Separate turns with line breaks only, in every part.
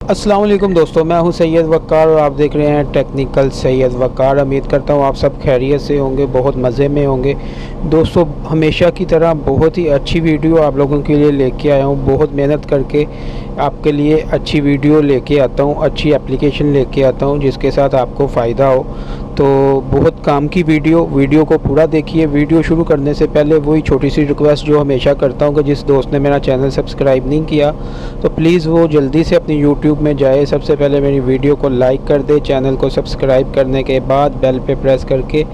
अस्सलाम वालेकुम दोस्तों, मैं हूं सैयद वक़ार और आप देख रहे हैं टेक्निकल सैयद वक़ार। उम्मीद करता हूं आप सब खैरियत से होंगे, बहुत मज़े में होंगे। दोस्तों, हमेशा की तरह बहुत ही अच्छी वीडियो आप लोगों के लिए लेके आया हूं। बहुत मेहनत करके आपके लिए अच्छी वीडियो लेके आता हूं, अच्छी एप्लीकेशन लेके आता हूं जिसके साथ आपको फ़ायदा हो। तो बहुत काम की वीडियो को पूरा देखिए। वीडियो शुरू करने से पहले वही छोटी सी रिक्वेस्ट जो हमेशा करता हूं कि जिस दोस्त ने मेरा चैनल सब्सक्राइब नहीं किया तो प्लीज़ वो जल्दी से अपनी यूट्यूब में जाए। सबसे पहले मेरी वीडियो को लाइक कर दे, चैनल को सब्सक्राइब करने के बाद बेल पे प्रेस करके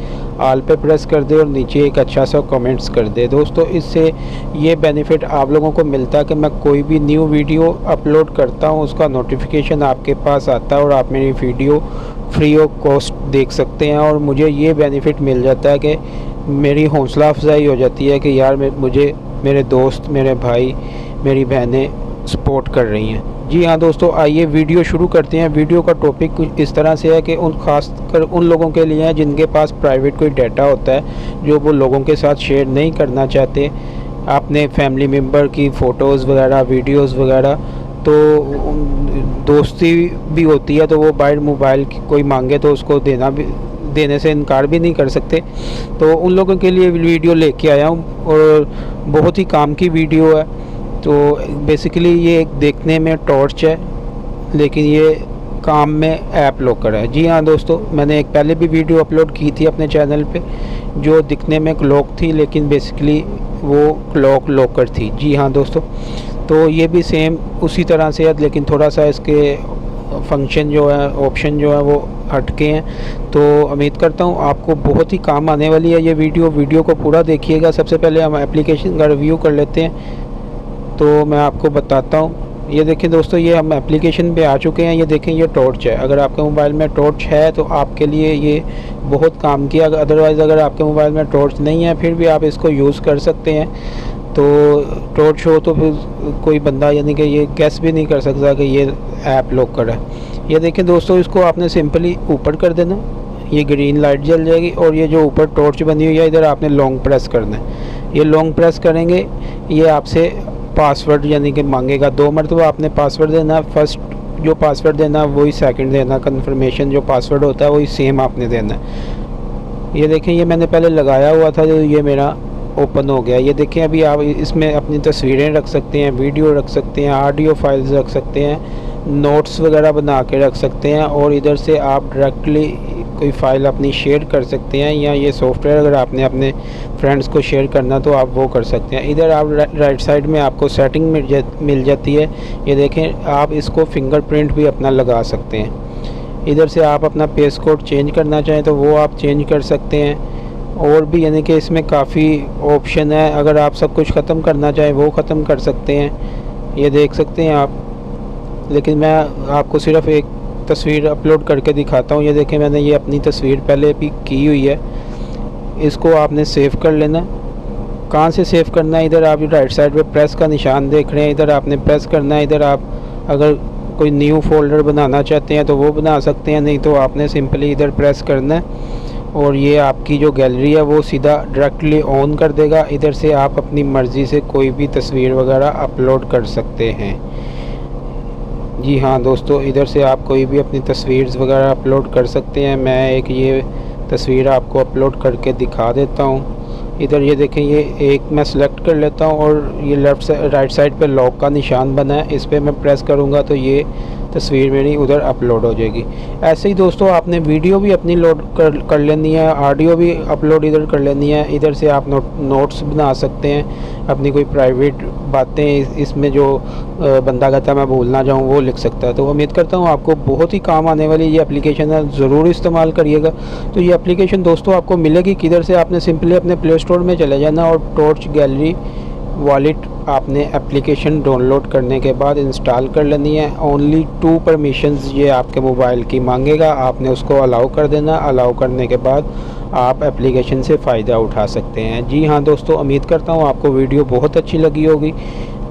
ऑल पे प्रेस कर दे और नीचे एक अच्छा सा कमेंट्स कर दे। दोस्तों, इससे ये बेनिफिट आप लोगों को मिलता है कि मैं कोई भी न्यू वीडियो अपलोड करता हूँ उसका नोटिफिकेशन आपके पास आता है और आप मेरी वीडियो फ्री ऑफ कॉस्ट देख सकते हैं। और मुझे ये बेनिफिट मिल जाता है कि मेरी हौसला अफजाई हो जाती है कि यार मुझे मेरे दोस्त, मेरे भाई, मेरी बहनें सपोर्ट कर रही हैं। जी हाँ दोस्तों, आइए वीडियो शुरू करते हैं। वीडियो का टॉपिक कुछ इस तरह से है कि ख़ास कर उन लोगों के लिए है जिनके पास प्राइवेट कोई डाटा होता है जो वो लोगों के साथ शेयर नहीं करना चाहते, अपने फैमिली मेम्बर की फ़ोटोज़ वगैरह, वीडियोज़ वगैरह। तो दोस्ती भी होती है तो वो बाहर मोबाइल कोई मांगे तो उसको देने से इनकार भी नहीं कर सकते। तो उन लोगों के लिए वीडियो लेके आया हूँ और बहुत ही काम की वीडियो है। तो बेसिकली ये एक देखने में टॉर्च है लेकिन ये काम में ऐप लॉकर है। जी हाँ दोस्तों, मैंने एक पहले भी वीडियो अपलोड की थी अपने चैनल पे जो दिखने में क्लॉक थी लेकिन बेसिकली वो क्लॉक लॉकर थी। जी हाँ दोस्तों, तो ये भी सेम उसी तरह से है लेकिन थोड़ा सा इसके फंक्शन जो है, ऑप्शन जो है वो हटके हैं। तो उम्मीद करता हूँ आपको बहुत ही काम आने वाली है ये वीडियो को पूरा देखिएगा। सबसे पहले हम एप्लीकेशन का रिव्यू कर लेते हैं तो मैं आपको बताता हूँ। ये देखें दोस्तों, ये हम एप्लीकेशन पे आ चुके हैं। ये देखें, ये टॉर्च है। अगर आपके मोबाइल में टॉर्च है तो आपके लिए ये बहुत काम किया। अदरवाइज़ अगर आपके मोबाइल में टॉर्च नहीं है फिर भी आप इसको यूज़ कर सकते हैं। तो टॉर्च हो तो फिर कोई बंदा यानी कि ये गैस भी नहीं कर सकता कि ये ऐप लॉकर है। ये देखें दोस्तों, इसको आपने सिंपली ऊपर कर देना, ये ग्रीन लाइट जल जाएगी और ये जो ऊपर टॉर्च बनी हुई है इधर आपने लॉन्ग प्रेस करना है। ये लॉन्ग प्रेस करेंगे ये आपसे पासवर्ड यानी कि मांगेगा। 2 मरतबा आपने पासवर्ड देना। फर्स्ट जो पासवर्ड देना वही सेकंड देना। कंफर्मेशन जो पासवर्ड होता है वही सेम आपने देना है। ये देखें, ये मैंने पहले लगाया हुआ था तो ये मेरा ओपन हो गया। ये देखें, अभी आप इसमें अपनी तस्वीरें रख सकते हैं, वीडियो रख सकते हैं, ऑडियो फाइल्स रख सकते हैं, नोट्स वगैरह बना के रख सकते हैं और इधर से आप डायरेक्टली कोई फ़ाइल अपनी शेयर कर सकते हैं। या ये सॉफ्टवेयर अगर आपने अपने फ्रेंड्स को शेयर करना तो आप वो कर सकते हैं। इधर आप राइट साइड में आपको सेटिंग मिल जाती है। ये देखें, आप इसको फिंगरप्रिंट भी अपना लगा सकते हैं। इधर से आप अपना पेस कोड चेंज करना चाहें तो वो आप चेंज कर सकते हैं। और भी यानी कि इसमें काफ़ी ऑप्शन है। अगर आप सब कुछ ख़त्म करना चाहें वो ख़त्म कर सकते हैं। ये देख सकते हैं आप, लेकिन मैं आपको सिर्फ़ एक तस्वीर अपलोड करके दिखाता हूँ। ये देखें, मैंने ये अपनी तस्वीर पहले भी की हुई है। इसको आपने सेव कर लेना। कहाँ से सेव करना है, इधर आप राइट साइड पे प्रेस का निशान देख रहे हैं, इधर आपने प्रेस करना है। इधर आप अगर कोई न्यू फोल्डर बनाना चाहते हैं तो वो बना सकते हैं, नहीं तो आपने सिंपली इधर प्रेस करना है और ये आपकी जो गैलरी है वो सीधा डायरेक्टली ऑन कर देगा। इधर से आप अपनी मर्ज़ी से कोई भी तस्वीर वगैरह अपलोड कर सकते हैं। जी हाँ दोस्तों, इधर से आप कोई भी अपनी तस्वीर वगैरह अपलोड कर सकते हैं। मैं एक ये तस्वीर आपको अपलोड करके दिखा देता हूँ। इधर ये देखें, ये एक मैं सेलेक्ट कर लेता हूँ और ये राइट साइड पे लॉक का निशान बना है, इस पर मैं प्रेस करूँगा तो ये तस्वीर मेरी उधर अपलोड हो जाएगी। ऐसे ही दोस्तों, आपने वीडियो भी अपनी लोड कर लेनी है, ऑडियो भी अपलोड इधर कर लेनी है। इधर से आप नोट्स बना सकते हैं, अपनी कोई प्राइवेट बातें इसमें जो बंदा कहता है मैं भूल ना जाऊँ वो लिख सकता है। तो उम्मीद करता हूँ आपको बहुत ही काम आने वाली ये एप्लीकेशन है, ज़रूर इस्तेमाल करिएगा। तो ये एप्लीकेशन दोस्तों आपको मिलेगी किधर से, आपने सिंपली अपने प्ले स्टोर में चले जाना और टॉर्च गैलरी वॉलेट आपने एप्लीकेशन डाउनलोड करने के बाद इंस्टॉल कर लेनी है। ओनली 2 परमिशंस ये आपके मोबाइल की मांगेगा, आपने उसको अलाउ कर देना। अलाउ करने के बाद आप एप्लीकेशन से फ़ायदा उठा सकते हैं। जी हाँ दोस्तों, उम्मीद करता हूँ आपको वीडियो बहुत अच्छी लगी होगी।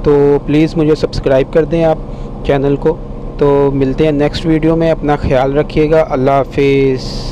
तो प्लीज़ मुझे सब्सक्राइब कर दें आप चैनल को। तो मिलते हैं नेक्स्ट वीडियो में, अपना ख्याल रखिएगा। अल्लाह हाफिज़।